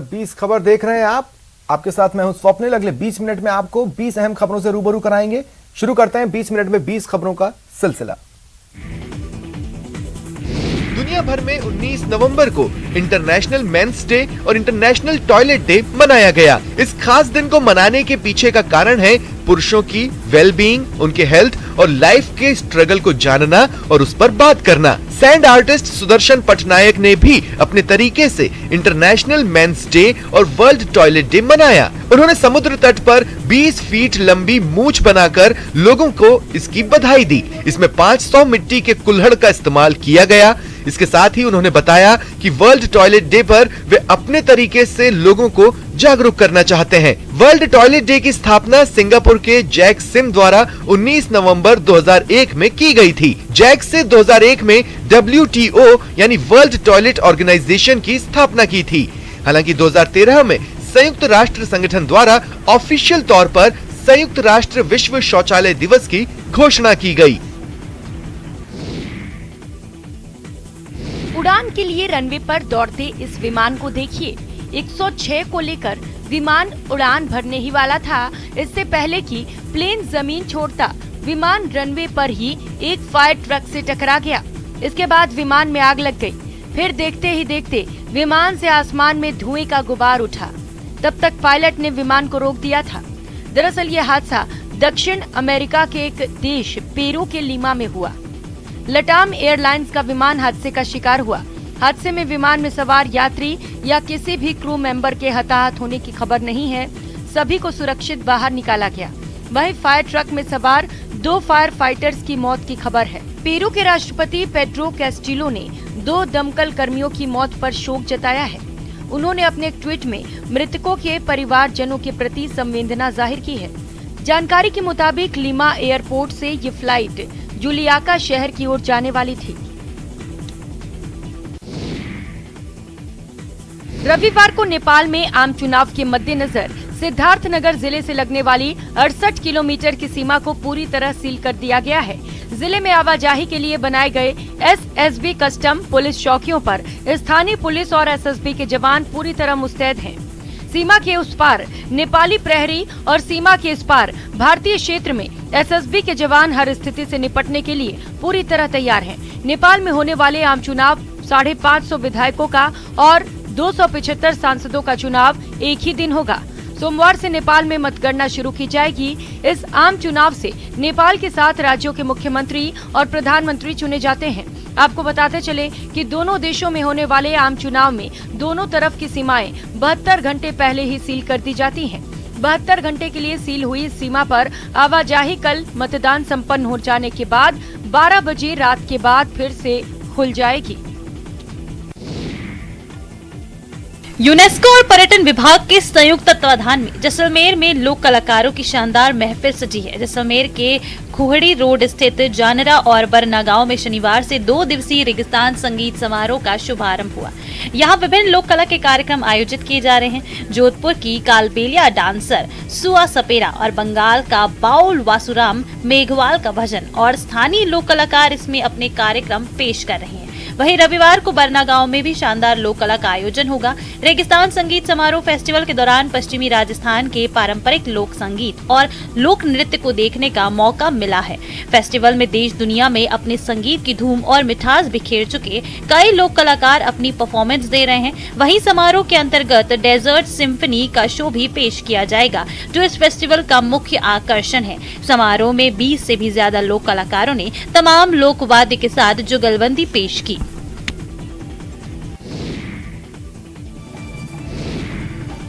20 खबर देख रहे हैं आप। आपके साथ मैं हूं स्वप्निल। अगले 20 मिनट में आपको 20 अहम खबरों से रूबरू कराएंगे। शुरू करते हैं 20 मिनट में 20 खबरों का सिलसिला। दुनिया भर में 19 नवंबर को इंटरनेशनल मेंस डे और इंटरनेशनल टॉयलेट डे मनाया गया। इस खास दिन को मनाने के पीछे का कारण है पुरुषों की वेलबींग, उनके हेल्थ और लाइफ के स्ट्रगल को जानना और उस पर बात करना। सैंड आर्टिस्ट सुदर्शन पटनायक ने भी अपने तरीके से इंटरनेशनल मेंस डे और वर्ल्ड टॉयलेट डे मनाया। उन्होंने समुद्र तट पर 20 फीट लंबी मूंछ बनाकर लोगों को इसकी बधाई दी। इसमें 500 मिट्टी के कुल्हड़ का इस्तेमाल किया गया। इसके साथ ही उन्होंने बताया कि वर्ल्ड टॉयलेट डे पर वे अपने तरीके से लोगों को जागरूक करना चाहते हैं। वर्ल्ड टॉयलेट डे की स्थापना सिंगापुर के जैक सिम द्वारा 19 नवंबर 2001 में की गई थी। जैक से 2001 में WTO यानी वर्ल्ड टॉयलेट ऑर्गेनाइजेशन की स्थापना की थी। हालांकि 2013 में संयुक्त राष्ट्र संगठन द्वारा ऑफिशियल तौर पर संयुक्त राष्ट्र विश्व शौचालय दिवस की घोषणा की गई। उड़ान के लिए रनवे पर दौड़ते इस विमान को देखिए। 106 को लेकर विमान उड़ान भरने ही वाला था। इससे पहले कि प्लेन जमीन छोड़ता, विमान रनवे पर ही एक फायर ट्रक से टकरा गया। इसके बाद विमान में आग लग गई। फिर देखते ही देखते विमान से आसमान में धुएं का गुबार उठा। तब तक पायलट ने विमान को रोक दिया था। दरअसल ये हादसा दक्षिण अमेरिका के एक देश पेरू के लीमा में हुआ। लटाम एयरलाइंस का विमान हादसे का शिकार हुआ। हादसे में विमान में सवार यात्री या किसी भी क्रू मेंबर के हताहत होने की खबर नहीं है। सभी को सुरक्षित बाहर निकाला गया। वहीं फायर ट्रक में सवार 2 फायर फाइटर्स की मौत की खबर है। पेरू के राष्ट्रपति पेड्रो कैस्टिलो ने 2 दमकल कर्मियों की मौत पर शोक जताया है। उन्होंने अपने एक ट्वीट में मृतकों के परिवारजनों के प्रति संवेदना जाहिर की है। जानकारी के मुताबिक लीमा एयरपोर्ट से ये फ्लाइट जुलियाका शहर की ओर जाने वाली थी। रविवार को नेपाल में आम चुनाव के मद्देनजर सिद्धार्थनगर जिले से लगने वाली 68 किलोमीटर की सीमा को पूरी तरह सील कर दिया गया है। जिले में आवाजाही के लिए बनाए गए SSB कस्टम पुलिस चौकियों पर स्थानीय पुलिस और SSB के जवान पूरी तरह मुस्तैद हैं। सीमा के उस पार नेपाली प्रहरी और सीमा के इस पार भारतीय क्षेत्र में SSB के जवान हर स्थिति से निपटने के लिए पूरी तरह तैयार हैं। नेपाल में होने वाले आम चुनाव 550 विधायकों का और 275 सांसदों का चुनाव एक ही दिन होगा। सोमवार से नेपाल में मतगणना शुरू की जाएगी। इस आम चुनाव से नेपाल के 7 राज्यों के मुख्यमंत्री और प्रधानमंत्री चुने जाते हैं। आपको बताते चले कि दोनों देशों में होने वाले आम चुनाव में दोनों तरफ की सीमाएं 72 घंटे पहले ही सील कर दी जाती हैं। 72 घंटे के लिए सील हुई इस सीमा पर आवाजाही कल मतदान संपन्न हो जाने के बाद 12 बजे रात के बाद फिर से खुल जाएगी। यूनेस्को और पर्यटन विभाग के संयुक्त तत्वाधान में जैसलमेर में लोक कलाकारों की शानदार महफिल सजी है। जैसलमेर के खुहड़ी रोड स्थित जानरा और बरना गांव में शनिवार से 2 दिवसीय रेगिस्तान संगीत समारोह का शुभारंभ हुआ। यहां विभिन्न लोक कला के कार्यक्रम आयोजित किए जा रहे हैं। जोधपुर की कालबेलिया डांसर सुआ सपेरा और बंगाल का बाउल वासुराम मेघवाल का भजन और स्थानीय लोक कलाकार इसमें अपने कार्यक्रम पेश कर रहे हैं। वहीं रविवार को बरना गांव में भी शानदार लोक कला का आयोजन होगा। रेगिस्तान संगीत समारोह फेस्टिवल के दौरान पश्चिमी राजस्थान के पारंपरिक लोक संगीत और लोक नृत्य को देखने का मौका मिला है। फेस्टिवल में देश दुनिया में अपने संगीत की धूम और मिठास बिखेर चुके कई लोक कलाकार अपनी परफॉर्मेंस दे रहे हैं। वहीं समारोह के अंतर्गत डेजर्ट सिम्फनी का शो भी पेश किया जाएगा, जो इस फेस्टिवल का मुख्य आकर्षण है। समारोह में 20 से भी ज्यादा लोक कलाकारों ने तमाम लोक वाद्य के साथ जुगलबंदी पेश की।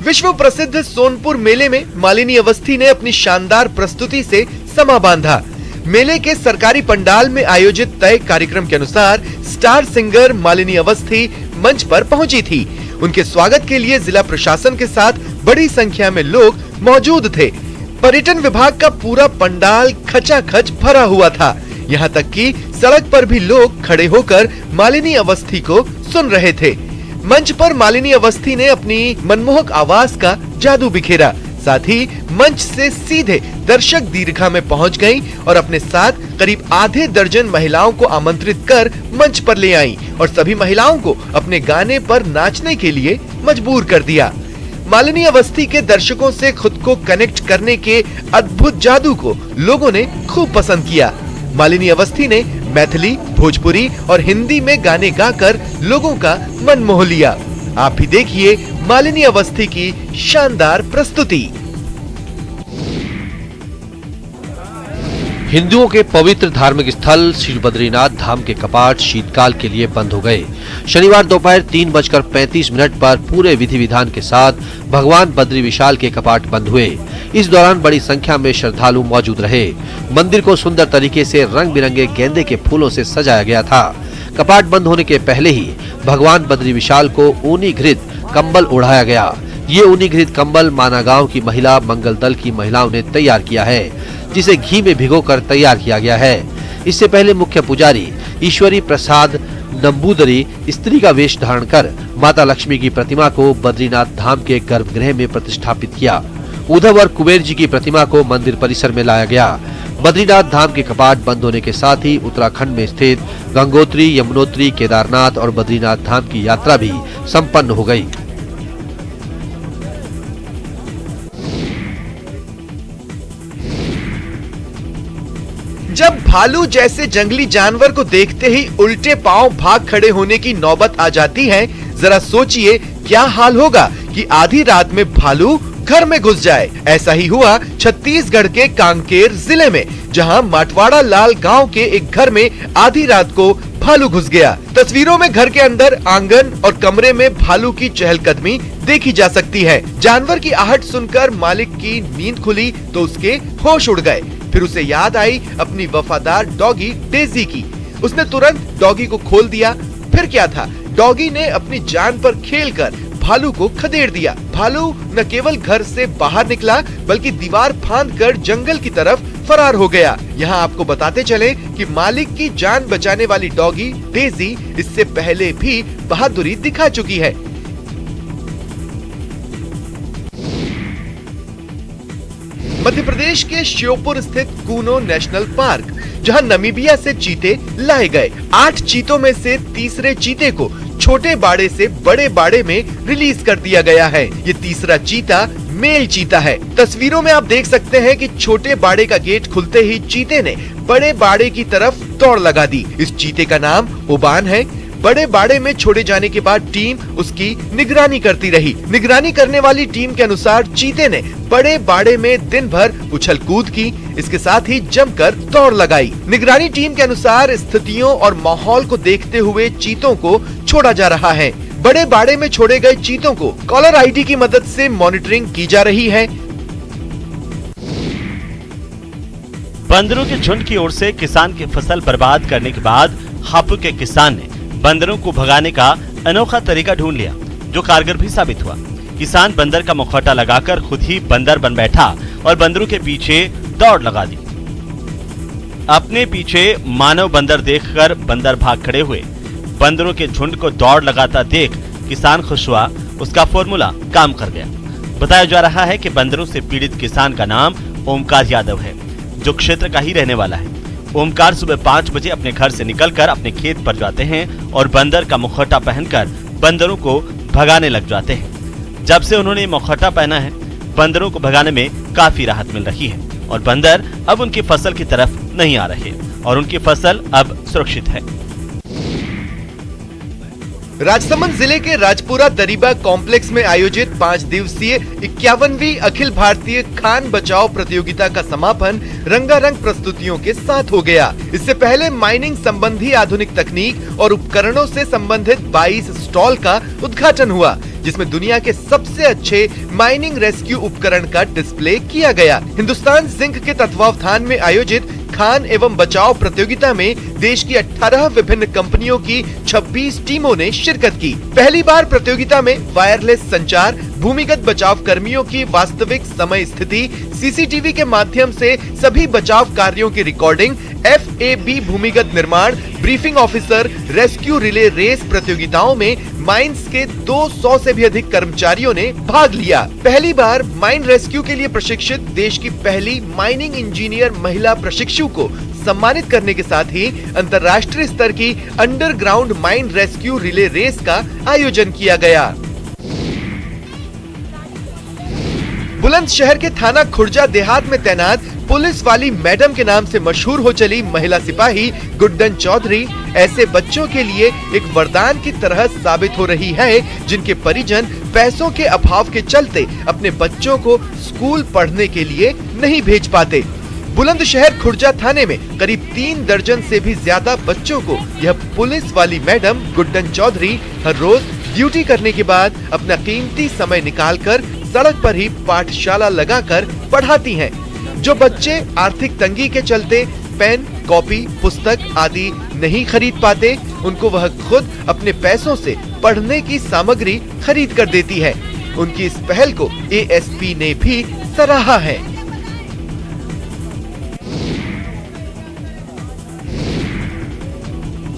विश्व प्रसिद्ध सोनपुर मेले में मालिनी अवस्थी ने अपनी शानदार प्रस्तुति से समा बांधा। मेले के सरकारी पंडाल में आयोजित तय कार्यक्रम के अनुसार स्टार सिंगर मालिनी अवस्थी मंच पर पहुंची थी। उनके स्वागत के लिए जिला प्रशासन के साथ बड़ी संख्या में लोग मौजूद थे। पर्यटन विभाग का पूरा पंडाल खचाखच भरा हुआ था। यहाँ तक कि सड़क पर भी लोग खड़े होकर मालिनी अवस्थी को सुन रहे थे। मंच पर मालिनी अवस्थी ने अपनी मनमोहक आवाज का जादू बिखेरा। साथ ही मंच से सीधे दर्शक दीर्घा में पहुंच गईं और अपने साथ करीब आधे दर्जन महिलाओं को आमंत्रित कर मंच पर ले आईं और सभी महिलाओं को अपने गाने पर नाचने के लिए मजबूर कर दिया। मालिनी अवस्थी के दर्शकों से खुद को कनेक्ट करने के अद्भुत जादू को लोगों ने खूब पसंद किया। मालिनी अवस्थी ने मैथिली, भोजपुरी और हिंदी में गाने गाकर लोगों का मन मोह लिया। आप भी देखिए मालिनी अवस्थी की शानदार प्रस्तुति। हिंदुओं के पवित्र धार्मिक स्थल श्री बद्रीनाथ धाम के कपाट शीतकाल के लिए बंद हो गए। शनिवार दोपहर 3:35 पर पूरे विधि विधान के साथ भगवान बद्री विशाल के कपाट बंद हुए। इस दौरान बड़ी संख्या में श्रद्धालु मौजूद रहे। मंदिर को सुंदर तरीके से रंग बिरंगे गेंदे के फूलों से सजाया गया था। कपाट बंद होने के पहले ही भगवान बद्री विशाल को ऊनी घृत कंबल ओढ़ाया गया। ये ऊनी घृत कंबल माना गांव की महिला मंगल दल की महिलाओं ने तैयार किया है, जिसे घी में भिगोकर तैयार किया गया है। इससे पहले मुख्य पुजारी ईश्वरी प्रसाद नंबूदरी स्त्री का वेश धारण कर माता लक्ष्मी की प्रतिमा को बद्रीनाथ धाम के गर्भगृह में प्रतिष्ठापित किया। उद्धव और कुबेर जी की प्रतिमा को मंदिर परिसर में लाया गया। बद्रीनाथ धाम के कपाट बंद होने के साथ ही उत्तराखंड में स्थित गंगोत्री, यमुनोत्री, केदारनाथ और बद्रीनाथ धाम की यात्रा भी संपन्न हो गई। जब भालू जैसे जंगली जानवर को देखते ही उल्टे पांव भाग खड़े होने की नौबत आ जाती है, जरा सोचिए क्या हाल होगा कि आधी रात में भालू घर में घुस जाए। ऐसा ही हुआ छत्तीसगढ़ के कांकेर जिले में, जहां माटवाड़ा लाल गांव के एक घर में आधी रात को भालू घुस गया। तस्वीरों में घर के अंदर आंगन और कमरे में भालू की चहलकदमी देखी जा सकती है। जानवर की आहट सुनकर मालिक की नींद खुली तो उसके होश उड़ गए। फिर उसे याद आई अपनी वफादार डॉगी डेजी की। उसने तुरंत डॉगी को खोल दिया। फिर क्या था, डॉगी ने अपनी जान पर खेलकर भालू को खदेड़ दिया। भालू न केवल घर से बाहर निकला बल्कि दीवार फांदकर जंगल की तरफ फरार हो गया। यहाँ आपको बताते चले कि मालिक की जान बचाने वाली डॉगी डेजी इससे पहले भी बहादुरी दिखा चुकी है। मध्य प्रदेश के श्योपुर स्थित कूनो नेशनल पार्क, जहां नमीबिया से चीते लाए गए। 8 चीतों में से तीसरे चीते को छोटे बाड़े से बड़े बाड़े में रिलीज कर दिया गया है। ये तीसरा चीता मेल चीता है। तस्वीरों में आप देख सकते हैं कि छोटे बाड़े का गेट खुलते ही चीते ने बड़े बाड़े की तरफ दौड़ लगा दी। इस चीते का नाम ओबान है। बड़े बाड़े में छोड़े जाने के बाद टीम उसकी निगरानी करती रही। निगरानी करने वाली टीम के अनुसार चीते ने बड़े बाड़े में दिन भर उछल कूद की, इसके साथ ही जमकर दौड़ लगाई। निगरानी टीम के अनुसार स्थितियों और माहौल को देखते हुए चीतों को छोड़ा जा रहा है। बड़े बाड़े में छोड़े गए चीतों को कॉलर आईडी की मदद से मॉनिटरिंग की जा रही है। बंदरों के झुंड की ओर से किसान की फसल बर्बाद करने के बाद हापुड़ के किसान ने बंदरों को भगाने का अनोखा तरीका ढूंढ लिया, जो कारगर भी साबित हुआ। किसान बंदर का मुखौटा लगाकर खुद ही बंदर बन बैठा और बंदरों के पीछे दौड़ लगा दी। अपने पीछे मानव बंदर देखकर बंदर भाग खड़े हुए। बंदरों के झुंड को दौड़ लगाता देख किसान खुश हुआ। उसका फॉर्मूला काम कर गया। बताया जा रहा है कि बंदरों से पीड़ित किसान का नाम ओमकार यादव है, जो क्षेत्र का ही रहने वाला है। ओमकार सुबह 5 बजे अपने घर से निकलकर अपने खेत पर जाते हैं और बंदर का मुखौटा पहनकर बंदरों को भगाने लग जाते हैं। जब से उन्होंने मुखौटा पहना है, बंदरों को भगाने में काफी राहत मिल रही है और बंदर अब उनकी फसल की तरफ नहीं आ रहे और उनकी फसल अब सुरक्षित है। राजसमंद जिले के राजपुरा दरीबा कॉम्प्लेक्स में आयोजित 5 दिवसीय 51वीं अखिल भारतीय खान बचाओ प्रतियोगिता का समापन रंगारंग प्रस्तुतियों के साथ हो गया। इससे पहले माइनिंग संबंधी आधुनिक तकनीक और उपकरणों से संबंधित 22 स्टॉल का उद्घाटन हुआ, जिसमें दुनिया के सबसे अच्छे माइनिंग रेस्क्यू उपकरण का डिस्प्ले किया गया। हिंदुस्तान जिंक के तत्वावधान में आयोजित खान एवं बचाव प्रतियोगिता में देश की 18 विभिन्न कंपनियों की 26 टीमों ने शिरकत की। पहली बार प्रतियोगिता में वायरलेस संचार, भूमिगत बचाव कर्मियों की वास्तविक समय स्थिति, सीसीटीवी के माध्यम से सभी बचाव कार्यों की रिकॉर्डिंग FAB भूमिगत निर्माण, briefing officer, rescue relay race प्रतियोगिताओं में माइंस के 200 से भी अधिक कर्मचारियों ने भाग लिया। पहली बार माइन रेस्क्यू के लिए प्रशिक्षित देश की पहली माइनिंग इंजीनियर महिला प्रशिक्षु को सम्मानित करने के साथ ही अंतर्राष्ट्रीय स्तर की underground mine rescue relay race का आयोजन किया गया। बुलंदशहर के थाना खुर्जा देहात में तैनात पुलिस वाली मैडम के नाम से मशहूर हो चली महिला सिपाही गुड्डन चौधरी ऐसे बच्चों के लिए एक वरदान की तरह साबित हो रही है जिनके परिजन पैसों के अभाव के चलते अपने बच्चों को स्कूल पढ़ने के लिए नहीं भेज पाते। बुलंदशहर खुर्जा थाने में करीब 3 दर्जन से भी ज्यादा बच्चों को यह पुलिस वाली मैडम गुड्डन चौधरी हर रोज ड्यूटी करने के बाद अपना कीमती समय निकालकर सड़क पर ही पाठशाला लगाकर पढ़ाती हैं। जो बच्चे आर्थिक तंगी के चलते पेन, कॉपी, पुस्तक आदि नहीं खरीद पाते, उनको वह खुद अपने पैसों से पढ़ने की सामग्री खरीद कर देती है। उनकी इस पहल को ASP ने भी सराहा है।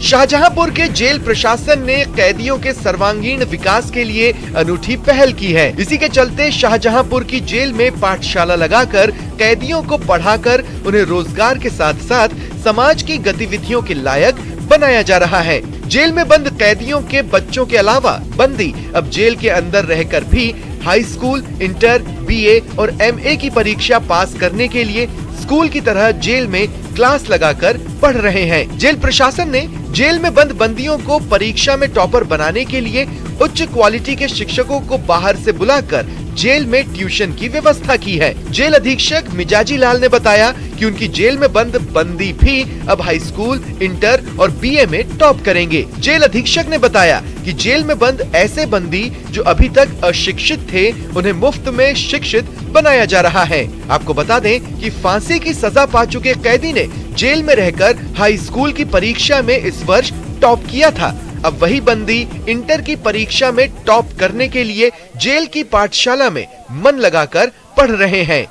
शाहजहांपुर के जेल प्रशासन ने कैदियों के सर्वांगीण विकास के लिए अनूठी पहल की है। इसी के चलते शाहजहांपुर की जेल में पाठशाला लगाकर कैदियों को पढ़ाकर उन्हें रोजगार के साथ साथ समाज की गतिविधियों के लायक बनाया जा रहा है। जेल में बंद कैदियों के बच्चों के अलावा बंदी अब जेल के अंदर रहकर भी हाई स्कूल, इंटर, BA और MA की परीक्षा पास करने के लिए स्कूल की तरह जेल में क्लास लगाकर पढ़ रहे हैं। जेल प्रशासन ने जेल में बंद बंदियों को परीक्षा में टॉपर बनाने के लिए उच्च क्वालिटी के शिक्षकों को बाहर से बुलाकर जेल में ट्यूशन की व्यवस्था की है। जेल अधीक्षक मिजाजी लाल ने बताया कि उनकी जेल में बंद बंदी भी अब हाई स्कूल, इंटर और BA में टॉप करेंगे। जेल अधीक्षक ने बताया कि जेल में बंद ऐसे बंदी जो अभी तक अशिक्षित थे, उन्हें मुफ्त में शिक्षित बनाया जा रहा है। आपको बता दें कि फांसी की सजा पा चुके कैदी ने जेल में रहकर हाई स्कूल की परीक्षा में इस वर्ष टॉप किया था। अब वही बंदी इंटर की परीक्षा में टॉप करने के लिए जेल की पाठशाला में मन लगाकर पढ़ रहे हैं।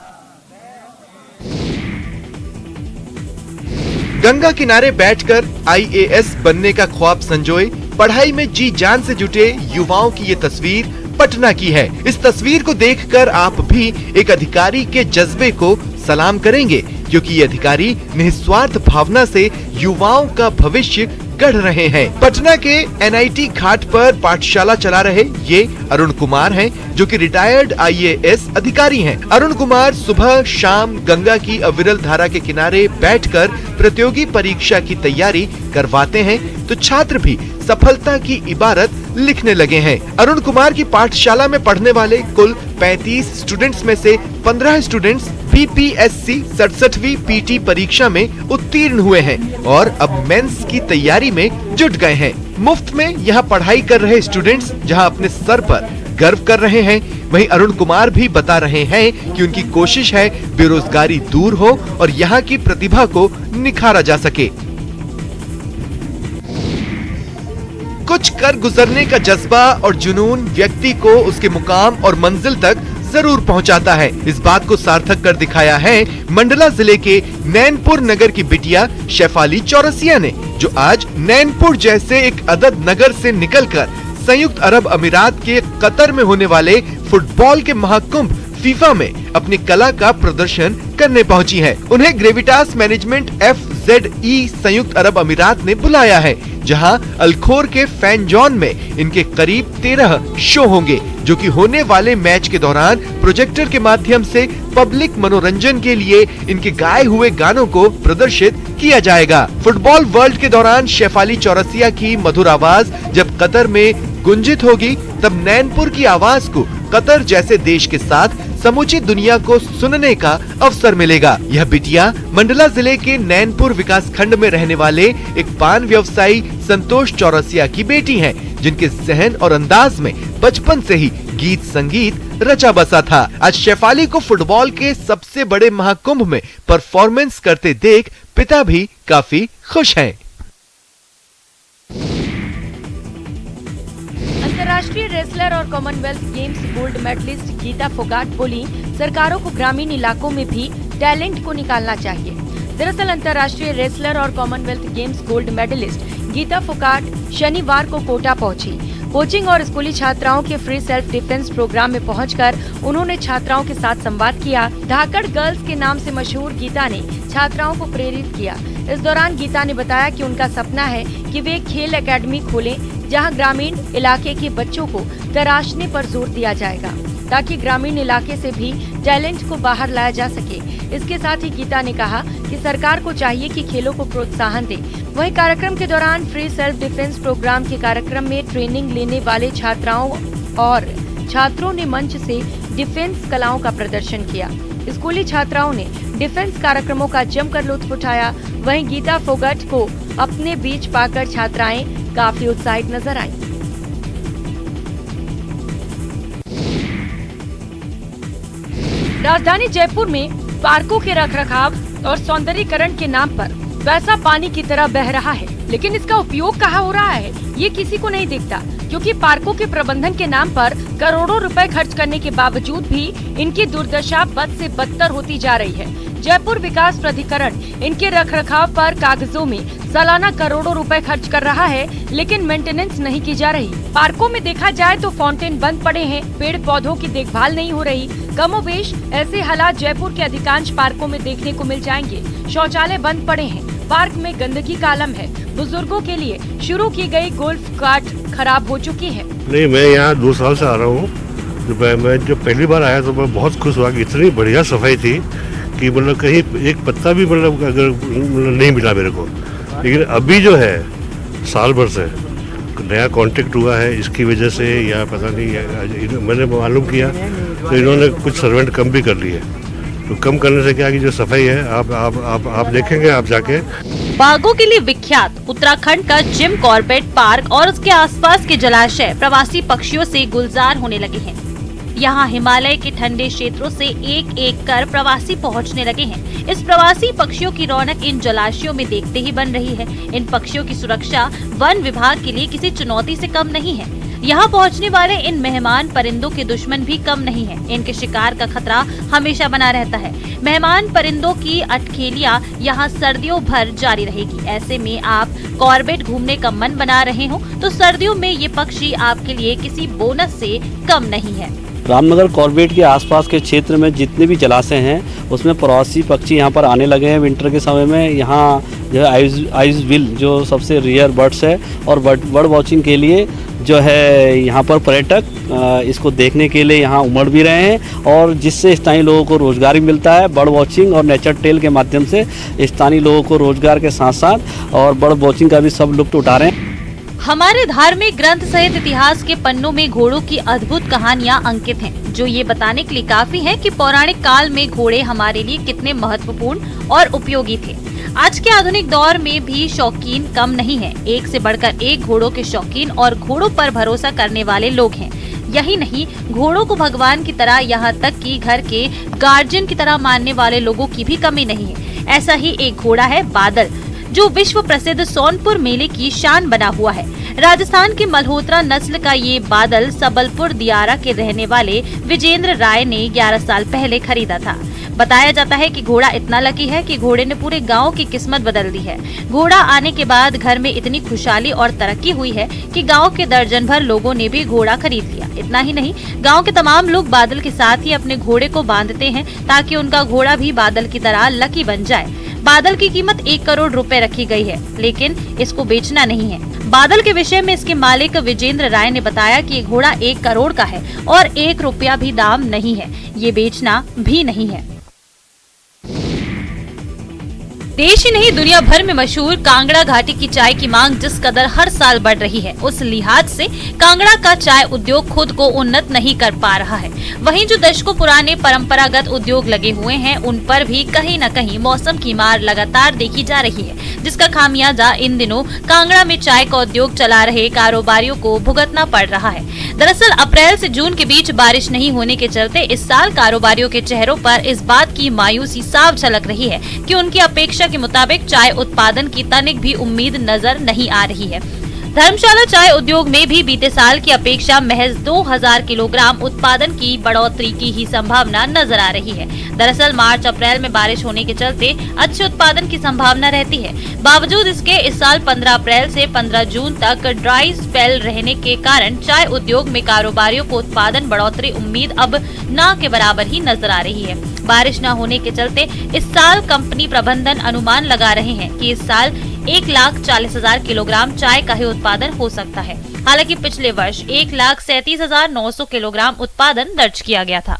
गंगा किनारे बैठकर IAS बनने का ख्वाब संजोए पढ़ाई में जी जान से जुटे युवाओं की ये तस्वीर पटना की है। इस तस्वीर को देखकर आप भी एक अधिकारी के जज्बे को सलाम करेंगे, क्योंकि ये अधिकारी निस्वार्थ भावना से युवाओं का भविष्य गढ़ रहे हैं। पटना के NIT घाट पर पाठशाला चला रहे ये अरुण कुमार हैं, जो कि रिटायर्ड IAS अधिकारी हैं। अरुण कुमार सुबह शाम गंगा की अविरल धारा के किनारे बैठकर प्रतियोगी परीक्षा की तैयारी करवाते हैं, तो छात्र भी सफलता की इबारत लिखने लगे हैं। अरुण कुमार की पाठशाला में पढ़ने वाले कुल 35 स्टूडेंट्स में से 15 स्टूडेंट्स BPSC 67वीं PT परीक्षा में उत्तीर्ण हुए हैं और अब मेंस की तैयारी में जुट गए हैं। मुफ्त में यहाँ पढ़ाई कर रहे स्टूडेंट्स जहाँ अपने सर पर गर्व कर रहे हैं, वहीं अरुण कुमार भी बता रहे हैं कि उनकी कोशिश है बेरोजगारी दूर हो और यहाँ की प्रतिभा को निखारा जा सके। कुछ कर गुजरने का जज्बा और जुनून व्यक्ति को उसके मुकाम और मंजिल तक जरूर पहुंचाता है। इस बात को सार्थक कर दिखाया है मंडला जिले के नैनपुर नगर की बिटिया शेफाली चौरसिया ने, जो आज नैनपुर जैसे एक अदद नगर से निकलकर संयुक्त अरब अमीरात के कतर में होने वाले फुटबॉल के महाकुंभ फीफा में अपनी कला का प्रदर्शन करने पहुंची है। उन्हें ग्रेविटास मैनेजमेंट FZE संयुक्त अरब अमीरात ने बुलाया है, जहां अल्खोर के फैन जोन में इनके करीब 13 शो होंगे, जो कि होने वाले मैच के दौरान प्रोजेक्टर के माध्यम से पब्लिक मनोरंजन के लिए इनके गाए हुए गानों को प्रदर्शित किया जाएगा। फुटबॉल वर्ल्ड के दौरान शेफाली चौरसिया की मधुर आवाज जब कतर में गुंजित होगी, तब नैनपुर की आवाज को कतर जैसे देश के साथ समूची दुनिया को सुनने का अवसर मिलेगा। यह बिटिया मंडला जिले के नैनपुर विकास खंड में रहने वाले एक पान व्यवसायी संतोष चौरसिया की बेटी हैं, जिनके जहन और अंदाज में बचपन से ही गीत संगीत रचा बसा था। आज शेफाली को फुटबॉल के सबसे बड़े महाकुंभ में परफॉर्मेंस करते देख पिता भी काफी खुश हैं। अंतर्राष्ट्रीय रेसलर और Commonwealth Games gold medallist Geeta Phogat बोली, सरकारों को ग्रामीण इलाकों में भी टैलेंट को निकालना चाहिए। दरअसल अंतर्राष्ट्रीय रेसलर और Commonwealth Games gold medallist Geeta Phogat शनिवार को कोटा पहुंची। कोचिंग और स्कूली छात्राओं के फ्री सेल्फ डिफेंस प्रोग्राम में पहुंचकर उन्होंने छात्राओं के साथ संवाद किया। धाकड़ गर्ल्स के नाम से मशहूर गीता ने छात्राओं को प्रेरित किया। इस दौरान गीता ने बताया कि उनका सपना है कि वे एक खेल एकेडमी खोलें, जहां ग्रामीण इलाके के बच्चों को तराशने पर जोर दिया जाएगा, ताकि ग्रामीण इलाके से भी टैलेंट को बाहर लाया जा सके। इसके साथ ही गीता ने कहा कि सरकार को चाहिए कि खेलों को प्रोत्साहन दे। वहीं कार्यक्रम के दौरान फ्री सेल्फ डिफेंस प्रोग्राम के कार्यक्रम में ट्रेनिंग लेने वाले छात्राओं और छात्रों ने मंच से डिफेंस कलाओं का प्रदर्शन किया। स्कूली छात्राओं ने डिफेंस कार्यक्रमों का जमकर लुत्फ उठाया। वहीं गीता फोगाट को अपने बीच पाकर छात्राएं काफी उत्साहित नजर आईं। राजधानी जयपुर में पार्कों के रखरखाव और सौंदर्यीकरण के नाम पर पैसा पानी की तरह बह रहा है, लेकिन इसका उपयोग कहाँ हो रहा है ये किसी को नहीं दिखता, क्योंकि पार्कों के प्रबंधन के नाम पर करोड़ों रुपए खर्च करने के बावजूद भी इनकी दुर्दशा बद से बदतर होती जा रही है। जयपुर विकास प्राधिकरण इनके रखरखाव पर कागजों में सालाना करोड़ों रुपए खर्च कर रहा है, लेकिन मेंटेनेंस नहीं की जा रही। पार्कों में देखा जाए तो फाउंटेन बंद पड़े हैं, पेड़ पौधों की देखभाल नहीं हो रही। कमोबेश ऐसे हालात जयपुर के अधिकांश पार्कों में देखने को मिल जाएंगे। शौचालय बंद पड़े हैं, पार्क में गंदगी का आलम है, बुजुर्गों के लिए शुरू की गई गोल्फ कार्ट खराब हो चुकी है। नहीं, मैं यहाँ 2 साल से आ रहा हूँ। मैं जब पहली बार आया तो मैं बहुत खुश हुआ कि इतनी बढ़िया सफाई थी कि मतलब कहीं एक पत्ता भी मतलब अगर नहीं मिला मेरे को। लेकिन अभी जो है साल भर से नया कॉन्ट्रैक्ट हुआ है, इसकी वजह से या पता नहीं, मैंने मालूम किया तो इन्होंने कुछ सर्वेंट कम भी कर लिए। तो कम करने से क्या कि जो सफाई है आप देखेंगे, आप जाके। बाघों के लिए विख्यात उत्तराखंड का जिम कॉर्बेट पार्क और उसके आसपास के जलाशय प्रवासी पक्षियों से गुलजार होने लगे हैं। यहाँ हिमालय के ठंडे क्षेत्रों से एक एक कर प्रवासी पहुँचने लगे हैं। इस प्रवासी पक्षियों की रौनक इन जलाशयों में देखते ही बन रही है। इन पक्षियों की सुरक्षा वन विभाग के लिए किसी चुनौती से कम नहीं है। यहाँ पहुँचने वाले इन मेहमान परिंदों के दुश्मन भी कम नहीं है। इनके शिकार का खतरा हमेशा बना रहता है। मेहमान परिंदों की अटखेलियाँ यहाँ सर्दियों भर जारी रहेगी। ऐसे में आप कॉर्बेट घूमने का मन बना रहे हो तो सर्दियों में ये पक्षी आपके लिए किसी बोनस से कम नहीं है। रामनगर कॉर्बेट के आसपास के क्षेत्र में जितने भी जलाशय हैं उसमें प्रवासी पक्षी यहाँ पर आने लगे हैं। विंटर के समय में यहाँ जो है आइस विल जो सबसे रेयर बर्ड्स है और बर्ड वॉचिंग के लिए जो है यहाँ पर पर्यटक इसको देखने के लिए यहाँ उमड़ भी रहे हैं और जिससे स्थानीय लोगों को रोजगार भी मिलता है। बर्ड वॉचिंग और नेचर टेल के माध्यम से स्थानीय लोगों को रोजगार के साथ साथ और बर्ड वॉचिंग का भी सब लुत्फ उठा रहे हैं। हमारे धार्मिक ग्रंथ सहित इतिहास के पन्नों में घोड़ों की अद्भुत कहानियां अंकित हैं, जो ये बताने के लिए काफी हैं कि पौराणिक काल में घोड़े हमारे लिए कितने महत्वपूर्ण और उपयोगी थे। आज के आधुनिक दौर में भी शौकीन कम नहीं है। एक से बढ़कर एक घोड़ों के शौकीन और घोड़ों पर भरोसा करने वाले लोग हैं। यही नहीं, घोड़ों को भगवान की तरह, यहाँ तक कि घर के गार्जियन की तरह मानने वाले लोगों की भी कमी नहीं है। ऐसा ही एक घोड़ा है बादल, जो विश्व प्रसिद्ध सोनपुर मेले की शान बना हुआ है। राजस्थान के मल्होत्रा नस्ल का ये बादल सबलपुर दियारा के रहने वाले विजेंद्र राय ने 11 साल पहले खरीदा था। बताया जाता है कि घोड़ा इतना लकी है कि घोड़े ने पूरे गांव की किस्मत बदल दी है। घोड़ा आने के बाद घर में इतनी खुशहाली और तरक्की हुई है कि गांव के दर्जन भर लोगों ने भी घोड़ा खरीद लिया। इतना ही नहीं, गांव के तमाम लोग बादल के साथ ही अपने घोड़े को बांधते हैं ताकि उनका घोड़ा भी बादल की तरह लकी बन जाए। बादल की कीमत 1 करोड़ रुपए रखी गई है, लेकिन इसको बेचना नहीं है। बादल के विषय में इसके मालिक विजेंद्र राय ने बताया कि ये घोड़ा 1 करोड़ का है और 1 रुपया भी दाम नहीं है। ये बेचना भी नहीं है। देश ही नहीं, दुनिया भर में मशहूर कांगड़ा घाटी की चाय की मांग जिस कदर हर साल बढ़ रही है, उस लिहाज से कांगड़ा का चाय उद्योग खुद को उन्नत नहीं कर पा रहा है। वहीं जो दशकों पुराने परंपरागत उद्योग लगे हुए हैं, उन पर भी कहीं न कहीं मौसम की मार लगातार देखी जा रही है, जिसका खामियाजा इन दिनों कांगड़ा में चाय का उद्योग चला रहे कारोबारियों को भुगतना पड़ रहा है। दरअसल अप्रैल से जून के बीच बारिश नहीं होने के चलते इस साल कारोबारियों के चेहरों पर इस बात की मायूसी साफ झलक रही है कि उनकी अपेक्षा के मुताबिक चाय उत्पादन की तनिक भी उम्मीद नजर नहीं आ रही है। धर्मशाला चाय उद्योग में भी बीते साल की अपेक्षा महज 2000 किलोग्राम उत्पादन की बढ़ोतरी की ही संभावना नजर आ रही है। दरअसल मार्च अप्रैल में बारिश होने के चलते अच्छे उत्पादन की संभावना रहती है। बावजूद इसके इस साल 15 अप्रैल से 15 जून तक ड्राई स्पेल रहने के कारण चाय उद्योग में कारोबारियों को उत्पादन बढ़ोतरी उम्मीद अब न के बराबर ही नजर आ रही है। बारिश न होने के चलते इस साल कंपनी प्रबंधन अनुमान लगा रहे हैं कि इस साल 1,40,000 किलोग्राम चाय का ही उत्पादन हो सकता है। हालांकि पिछले वर्ष 1,37,900 किलोग्राम उत्पादन दर्ज किया गया था।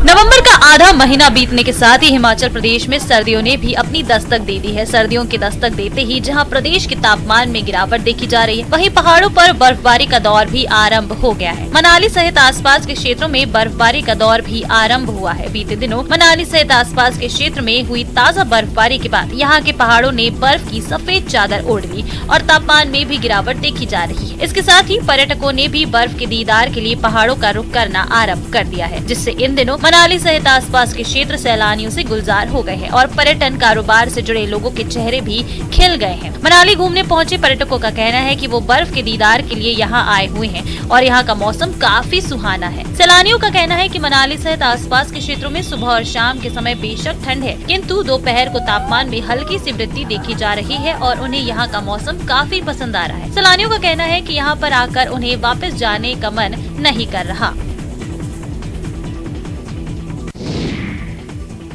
नवंबर का आधा महीना बीतने के साथ ही हिमाचल प्रदेश में सर्दियों ने भी अपनी दस्तक दे दी है। सर्दियों की दस्तक देते ही जहां प्रदेश के तापमान में गिरावट देखी जा रही है, वहीं पहाड़ों पर बर्फबारी का दौर भी आरंभ हो गया है। मनाली सहित आसपास के क्षेत्रों में बर्फबारी का दौर भी आरंभ हुआ है। बीते दिनों मनाली सहित आसपास के क्षेत्र में हुई ताजा बर्फबारी के बाद यहाँ के पहाड़ों ने बर्फ की सफेद चादर ओढ़ ली और तापमान में भी गिरावट देखी जा रही है। इसके साथ ही पर्यटकों ने भी बर्फ के दीदार के लिए पहाड़ों का रुख करना आरम्भ कर दिया है, जिससे इन दिनों मनाली सहित आसपास के क्षेत्र सैलानियों से गुलजार हो गए हैं और पर्यटन कारोबार से जुड़े लोगों के चेहरे भी खिल गए हैं। मनाली घूमने पहुंचे पर्यटकों का कहना है कि वो बर्फ के दीदार के लिए यहाँ आए हुए हैं और यहाँ का मौसम काफी सुहाना है। सैलानियों का कहना है कि मनाली सहित आसपास के क्षेत्रों में सुबह और शाम के समय बेशक ठंड है, किंतु दोपहर को तापमान में हल्की सी वृद्धि देखी जा रही है और उन्हें यहाँ का मौसम काफी पसंद आ रहा है। सैलानियों का कहना है कि यहाँ पर आकर उन्हें वापस जाने का मन नहीं कर रहा।